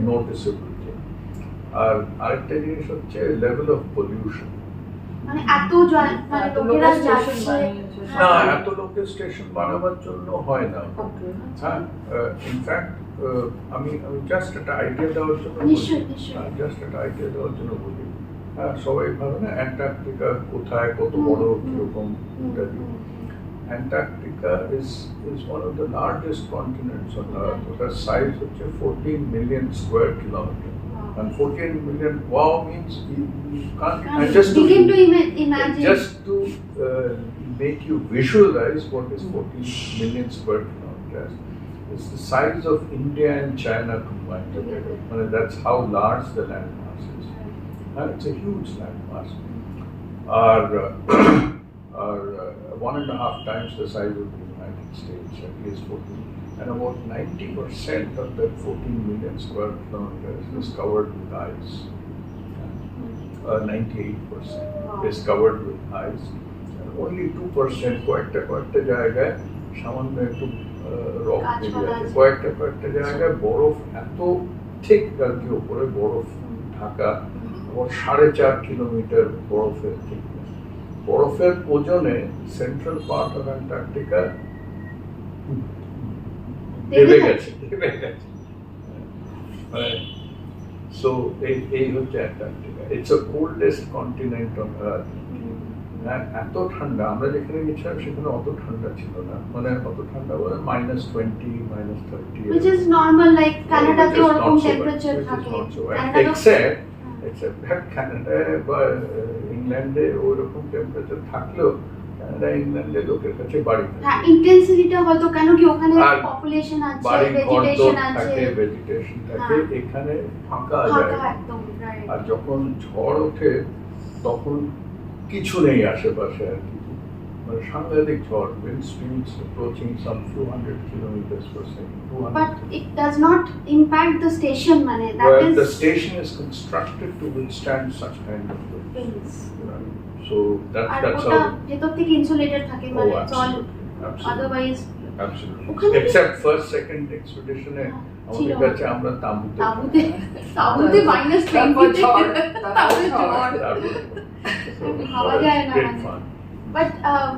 Speaker 3: noticeable. আর আরেকটা জিনিস হচ্ছে লেভেল অফ পলিউশন।
Speaker 2: মানে এত লোকেরা যাচ্ছে
Speaker 3: না, এত লোকের স্টেশন বানাবার জন্য হয় না। হ্যাঁ, ইনফ্যাক্ট আমি জাস্ট একটা আইডিয়া দেওয়ার জন্য বলি। হ্যাঁ, সবাই ভাবে না অ্যান্টার্কটিকা কোথায়, কত বড়, কিরকম ইত্যাদি। Antarctica is one of the largest continents on earth. ওটার সাইজ হচ্ছে 14 million square kilometre. And 14 million, wow, means you can't, and just to make you visualize what is 14 million square kilometers. It's the size of India and China combined together. That's how large the landmass is. And it's a huge landmass. Are 1.5 times the size of the United States, at least 14. And about 90% of that 14 million square kilometers is covered with ice. 98% is covered with ice. And only 2% কয়েকটা জায়গায় সামান্য একটু rock বেরিয়ে আছে, কয়েকটা জায়গায় বরফ এত ঠিক আর কি উপরে বরফ ঢাকা, এবং 4.5 কিলোমিটার বরফের থিকনেস। বরফের ওজনে সেন্ট্রাল পার্ট অফ অ্যান্টার্কটিকা দেবে গেছে। সো এই হচ্ছে Antarctica. It's the coldest continent on earth. এত ঠান্ডা, আমরা যেখানে গেছিলাম সেখানে অত ঠান্ডা ছিল না, অত ঠান্ডা বলে -20, -30,
Speaker 2: which is normal, like কানাডাতে ওরকম টেম্পারেচার থাকে,
Speaker 3: except কানাডা বা ইংল্যান্ডে ওরকম টেম্পারেচার থাকলেও কানাডা ইংল্যান্ডে লোকের কাছে বাড়ি থাকে।
Speaker 2: হ্যাঁ, ইন্টেন্সিটিটা হয়তো, কেন কি ওখানে পপুলেশন আছে, ভেজিটেশন আছে,
Speaker 3: এখানে ফাঁকা জায়গা। আর যখন ঝড় ওঠে তখন কিছু নেই আশেপাশে, আর কি সাংঘাতিক ঝড়, wind speeds approaching some few hundred kilometers per second.
Speaker 2: But it does not impact the station,
Speaker 3: the station is constructed to withstand such kind of winds. So
Speaker 2: R
Speaker 3: that's
Speaker 2: ওটা
Speaker 3: how.
Speaker 2: ভেতর থেকে ইনসুলেটেড থাকে মানে
Speaker 3: Oh,
Speaker 2: জল
Speaker 3: absolutely.
Speaker 2: Otherwise
Speaker 3: Absolutely.
Speaker 2: ওখানে-
Speaker 3: Except first, second expedition এ আমাদের
Speaker 2: ছিল।
Speaker 3: কাছে আমরা তাঁবুতে
Speaker 2: তাঁবুতে তাঁবুতে মাইনাস
Speaker 1: তারপর
Speaker 2: 20
Speaker 1: ঝড়,
Speaker 2: তারপর
Speaker 1: ঝড়।
Speaker 2: ঝড় ভাবা যায় না
Speaker 3: Great
Speaker 2: মানে।
Speaker 3: fun.
Speaker 2: বাট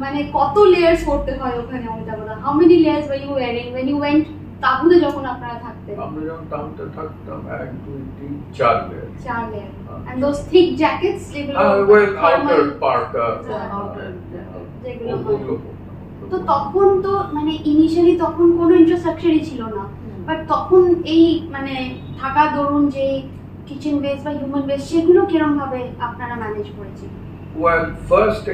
Speaker 2: মানে কত লেয়ার্স করতে হয় ওখানে অমিতাভদা how many layers were you wearing when you went তাঁবুতে যখন আপনারা থাকতেন
Speaker 3: আমরা যখন তাঁবুতে থাকতাম 1, 2, 3, 4 layer
Speaker 2: 4 layer and those thick jackets যেগুলো
Speaker 3: well
Speaker 2: thermal,
Speaker 3: outer parka
Speaker 2: যেগুলো হয়।
Speaker 3: ওগুলো পরতাম।
Speaker 2: তো তখন তো মানে ইনিশিয়ালি তখন কোনো ইনফ্রাস্ট্রাকচারই ছিল না বাট তখন এই মানে থাকা ধরুন যে কিচেন ওয়েস্ট বা হিউম্যান ওয়েস্ট সেগুলো কিরকম ভাবে আপনারা ম্যানেজ করেছেন
Speaker 3: Well, first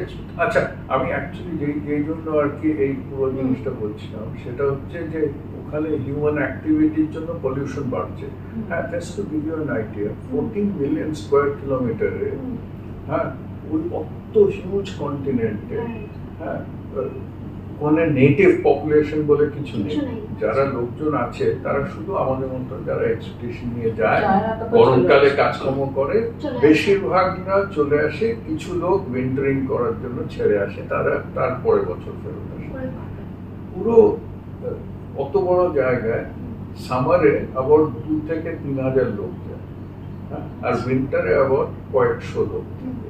Speaker 3: আচ্ছা আমি অ্যাকচুয়ালি যেই জন্য আর কি এই পুরো জিনিসটা বলছিলাম সেটা হচ্ছে যে ওখানে হিউম্যান অ্যাক্টিভিটির জন্য পলিউশন বাড়ছে হ্যাঁ just to give you an idea 14 million square কিলোমিটারে হ্যাঁ ওই অত হিউজ কন্টিনেন্টে হ্যাঁ ওখানে নেটিভ পপুলেশন বলে কিছু নেই
Speaker 2: কিছু নেই।
Speaker 3: যারা লোকজন আছে তারা শুধু আমাদের মতন যারা এক্সপিডিশন নিয়ে যায়
Speaker 1: যায় না, তারপর
Speaker 3: গরমকালে
Speaker 1: চলে আসে।
Speaker 3: কাজকর্ম করে
Speaker 2: চলে আসে।
Speaker 3: বেশিরভাগরা চলে আসে কিছু লোক উইন্টারিং করার জন্য ছেড়ে আসে তারা তারপরের বছর ফেরত আসে পুরো অত বড় জায়গায় সামারে আবার 2 থেকে 3,000 লোক যায় হ্যাঁ? আর উইন্টারে আবার কয়েকশো লোক থাকে।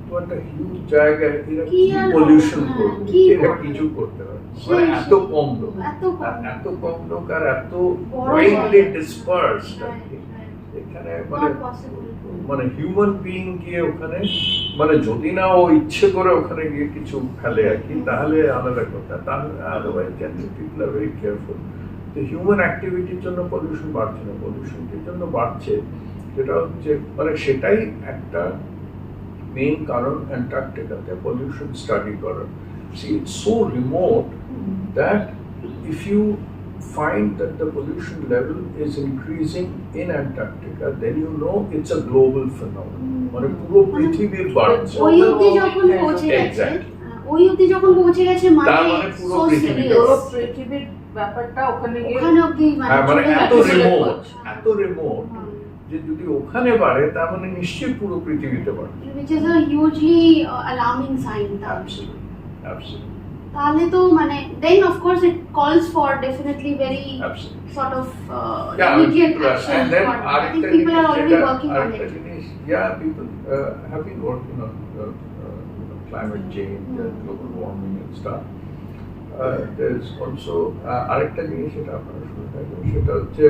Speaker 3: তো একটা হিউজ জায়গায় এরা
Speaker 2: কি
Speaker 3: কি
Speaker 2: আর
Speaker 3: পলিউশন
Speaker 2: হ্যাঁ,
Speaker 3: করবে
Speaker 2: কি
Speaker 3: এরা
Speaker 2: করবে?
Speaker 3: কিছু করতে পারে
Speaker 2: সেই,
Speaker 3: মানে এত
Speaker 2: সেই।
Speaker 3: কম লোক
Speaker 2: এত কম।
Speaker 3: আর এত কম লোক আর এত
Speaker 2: বড়
Speaker 3: ওয়াইডলি
Speaker 2: জায়গা।
Speaker 3: ডিসপার্সড এখানে মানে
Speaker 2: Not possible.
Speaker 3: মানে হিউম্যান বিইং গিয়ে ওখানে মানে যদি না ও ইচ্ছে করে ওখানে গিয়ে কিছু ফেলে আর কি তাহলে আলাদা কথা তাহলে otherwise people are very careful তো হিউম্যান অ্যাক্টিভিটির জন্য পলিউশন বাড়ছে না পলিউশনের জন্য বাড়ছে যেটা হচ্ছে মানে সেটাই একটা মেইন কারণ অ্যান্টার্কটিকাতে পলিউশন স্টাডি করার see it's so remote that if you find that the pollution level is increasing in Antarctica, then you know it's a global phenomenon. মানে পুরো পৃথিবীর বাড়ছে
Speaker 2: ওই অবধি যখন পৌঁছে গেছে
Speaker 3: Exactly.
Speaker 2: ওই অবধি যখন পৌঁছে গেছে
Speaker 3: তার
Speaker 2: মানে
Speaker 3: মানে পুরো
Speaker 2: so
Speaker 3: পৃথিবী।
Speaker 2: serious।
Speaker 1: পুরো পৃথিবীর ব্যাপারটা ওখানে গিয়ে
Speaker 2: ওখানে অবধি
Speaker 3: হ্যাঁ মানে
Speaker 2: চলে
Speaker 3: এত
Speaker 2: যাচ্ছে।
Speaker 3: রিমোট এত রিমোট
Speaker 2: হ্যাঁ।
Speaker 3: যে যদি ওখানে বাড়ে তার মানে নিশ্চয়ই পুরো পৃথিবীতে বাড়ে
Speaker 2: which is a hugely alarming sign তাহলে।
Speaker 3: Absolutely. Absolutely.
Speaker 2: তাহলে তো মানে then of course it calls for definitely very
Speaker 3: Absolutely.
Speaker 2: sort of
Speaker 3: Yeah,
Speaker 2: immediate
Speaker 3: right.
Speaker 2: action
Speaker 3: And then
Speaker 2: for- I think
Speaker 3: আরেকটা
Speaker 2: people are
Speaker 3: জিনিস
Speaker 2: already
Speaker 3: যেটা-
Speaker 2: working on
Speaker 3: আরেকটা
Speaker 2: it
Speaker 3: জিনিস, yeah, people have been working on climate change and global warming and stuff. There's also আরেকটা জিনিস যেটা আপনারা শুনে থাকবেন সেটা হচ্ছে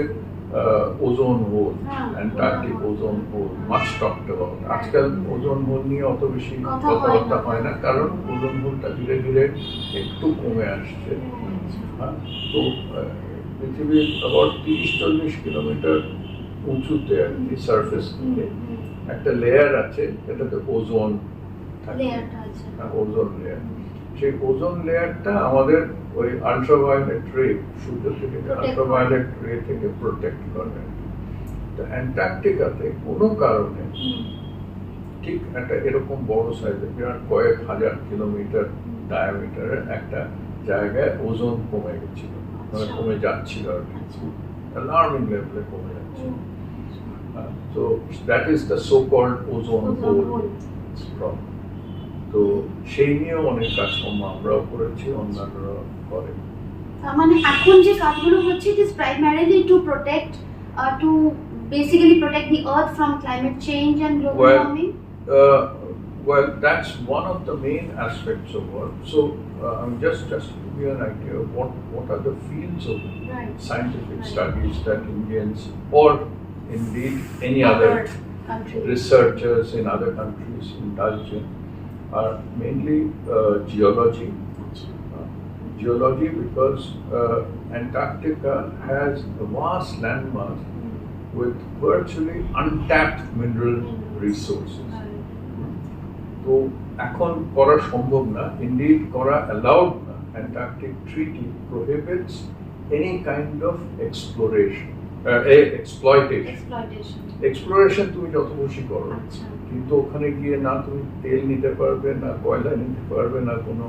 Speaker 3: ওজোন হোল
Speaker 2: হ্যাঁ,
Speaker 3: Antarctic
Speaker 2: ozone
Speaker 3: ozone hole much talked about আজকাল ওজোন হোল নিয়ে অত বেশি
Speaker 2: কথা
Speaker 3: কথাবার্তা
Speaker 2: হয় না।
Speaker 3: হয় না কারণ ওজোন হোলটা ধীরে ধীরে একটু কমে আসছে হ্যাঁ, তো পৃথিবীর আবার 30-40 কিলোমিটার উঁচুতে আর কি সারফেস থেকে একটা লেয়ার আছে যেটাতে ওজোন থাকে
Speaker 2: লেয়ারটা আছে
Speaker 3: ওজোন লেয়ার সেই ওজোন লেয়ারটা আমাদের ওই আল্ট্রাভায়োলেট রে সূর্য থেকে
Speaker 2: Protect
Speaker 3: আল্ট্রাভায়োলেট রে থেকে প্রোটেক্ট করে তো অ্যান্টার্কটিকাতে কোনো কারণে ঠিক একটা এরকম বড় সাইজের বিরাট কয়েক হাজার কিলোমিটার ডায়ামিটারের একটা জায়গায় ওজোন কমে গেছিল মানে
Speaker 2: আচ্ছা।
Speaker 3: কমে যাচ্ছিল আর কি
Speaker 2: আচ্ছা।
Speaker 3: অ্যালার্মিং লেভেলে কমে যাচ্ছে so that is the so called ozone
Speaker 2: Ozone
Speaker 3: hole
Speaker 2: hole।
Speaker 3: problem তো সেই নিয়েও অনেক কাজকর্ম আমরাও করেছি অন্যান্যরা করে
Speaker 2: তার মানে এখন যে কাজগুলো হচ্ছে it is primarily to protect to basically protect the earth from climate change and global
Speaker 3: Well,
Speaker 2: warming
Speaker 3: well that's one of the main aspects of work so just to give you an idea of what are the fields of
Speaker 2: right
Speaker 3: scientific
Speaker 2: Right.
Speaker 3: studies that Indians or indeed any other
Speaker 2: country
Speaker 3: researchers in other countries indulge in are mainly geology. Geology because Antarctica has a vast landmass with virtually untapped mineral resources. তো এখন করা সম্ভব না, indeed করা allowed না. Antarctic Treaty prohibits any kind of exploration, exploitation. Exploration তুমি যত খুশি করো,
Speaker 2: আচ্ছা
Speaker 3: কিন্তু ওখানে গিয়ে না তুমি তেল নিতে পারবে, না কয়লা নিতে পারবে, না কোনো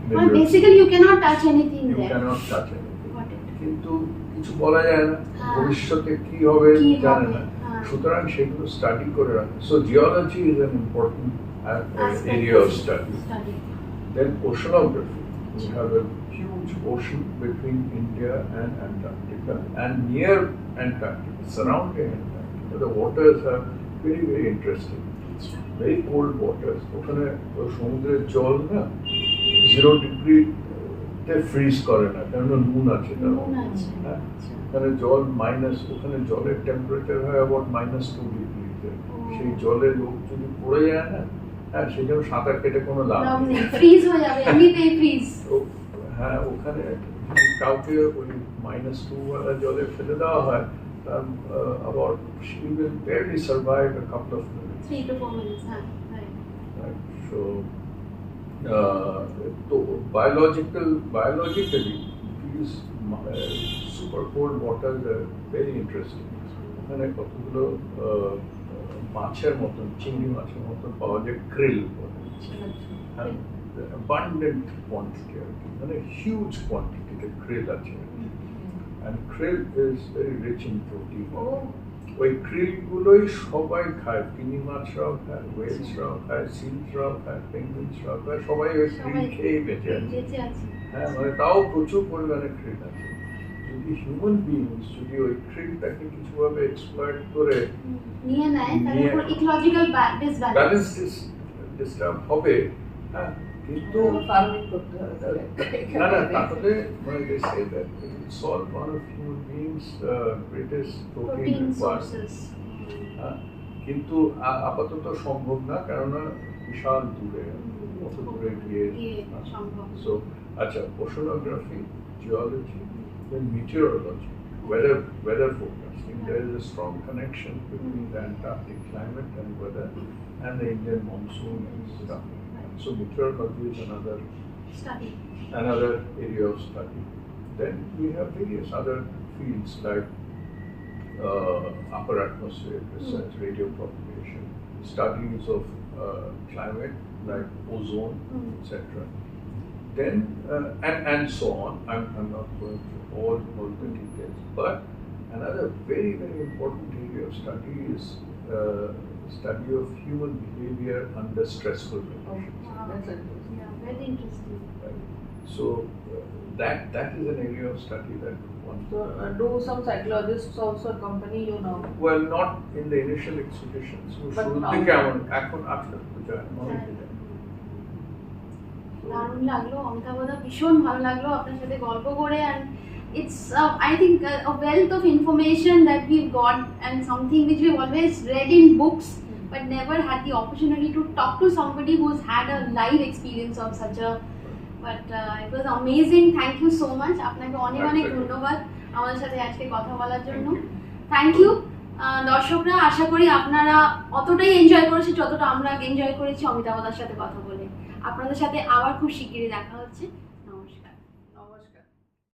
Speaker 2: মানে basically you cannot touch anything
Speaker 3: you
Speaker 2: there
Speaker 3: cannot touch anything.
Speaker 2: Got it.
Speaker 3: কিন্তু কিছু বলা যায় না,
Speaker 2: হ্যাঁ।
Speaker 3: ভবিষ্যতে কি হবে
Speaker 2: কি
Speaker 3: জানে
Speaker 2: হবে,
Speaker 3: না,
Speaker 2: হ্যাঁ।
Speaker 3: সুতরাং সেগুলো স্টাডি করে রাখে। So geology is an important area of study.
Speaker 2: Study.
Speaker 3: Then oceanography. We have a huge ocean between India and Antarctica and near Antarctica, surrounding Antarctica. The waters are very, very interesting. Very cold waters. ওখানে সমুদ্রের জল না 0 degree তে fridge করে না, কারণ নুন আছে তার
Speaker 2: নুন আছে।
Speaker 3: হ্যাঁ, ওখানে জল মাইনাস, ওখানে জলের টেম্পারেচার হয় অ্যাবাউট -2 ডিগ্রিতে। সেই জলে লোক যদি পড়ে যায় না, হ্যাঁ, সেই জন্য সাঁতার কেটে কোনো লাভ
Speaker 2: লাভ
Speaker 3: নেই।
Speaker 2: নেই, ফ্রিজ হয়ে যাবে, এমনিতেই ফ্রিজ।
Speaker 3: হ্যাঁ, ওখানে যদি কাউকে ওই -2 ওয়ালা জলে ফেলে দেওয়া হয়, তার about she will barely survive a couple of minutes.
Speaker 2: 3 to 4 minutes, হ্যাঁ, right.
Speaker 3: Right. So, so biologically, these super cold waters are very interesting. ওখানে কতগুলো মাছের মতন, চিংড়ি মাছের মতন পাওয়া যায়, krill বলে। And the abundant quantity আর কি, মানে হিউজ কোয়ান্টিটিতে krill আছে। And krill is very rich in protein. ওই krill গুলোই সবাই খায়, তিমি মাছরাও খায়, ওয়েলসরাও খায়, সিলসরাও খায়, পেঙ্গুইনসরাও খায়, সবাই ওই krill খেয়ে বেঁচে আছে।
Speaker 2: বেঁচে আছে।
Speaker 3: হ্যাঁ, মানে তাও প্রচুর পরিমাণে krill আছে। যদি হিউম্যান বিইংস যদি ওই krillটাকে কিছুভাবে এক্সপ্লয়েট করে
Speaker 2: নিয়ে নেয়, তাহলে
Speaker 3: নিয়ে-
Speaker 2: পুরো ইকোলজিক্যাল ডিসব্যালেন্স।
Speaker 3: ব্যালেন্স ডিস্টার্ব হবে। হ্যাঁ, কিন্তু
Speaker 1: ফার্মিং করতে হবে তাহলে।
Speaker 3: না না, তাহলে মানে they say that it will solve one of human beings' greatest protein
Speaker 2: protein
Speaker 3: requirements.
Speaker 2: Sources.
Speaker 3: হ্যাঁ, কিন্তু আপাতত সম্ভব না, কেননা বিশাল দূরে, অত দূরে গিয়ে
Speaker 2: সম্ভব।
Speaker 3: So, আচ্ছা, oceanography, geology, then meteorology, weather forecasting. There is a strong connection between the Antarctic climate and weather and the Indian monsoon and stuff. So meteorology is
Speaker 2: Study.
Speaker 3: another area of study. Then we have various other fields like upper atmosphere research, radio propagation, studies of climate like ozone, etc. Then and so on. I'm not going through all the details, but another very, very important area of study is study of human behavior under stressful conditions.
Speaker 1: That's interesting.
Speaker 2: Yeah, very interesting.
Speaker 3: Right? So that is an area of study that one.
Speaker 1: So, do some psychologists also accompany you now?
Speaker 3: Well, not in the initial expeditions.
Speaker 1: But
Speaker 3: শুরুর
Speaker 1: now-
Speaker 3: দিকে এখন আসলে অনেকে যায়।
Speaker 2: দারুণ লাগলো অমিতাভদা, ভীষণ ভালো লাগলো আপনার সাথে গল্প করে। and it's I think a wealth of information that we've got and something which we've always read in books but never had the opportunity to talk to somebody who's had a live experience of such a but it was amazing. Thank you so much. আপনাকে অনেক অনেক ধন্যবাদ আমাদের সাথে আজকে কথা বলার জন্য। Thank you. দর্শকরা, আশা করি আপনারা অতটাই এনজয় করেছে যতটা আমরা এনজয় করেছি অমিতাভদার সাথে কথা বলে। আপনাদের সাথে আবার খুব শিগগিরই দেখা হচ্ছে।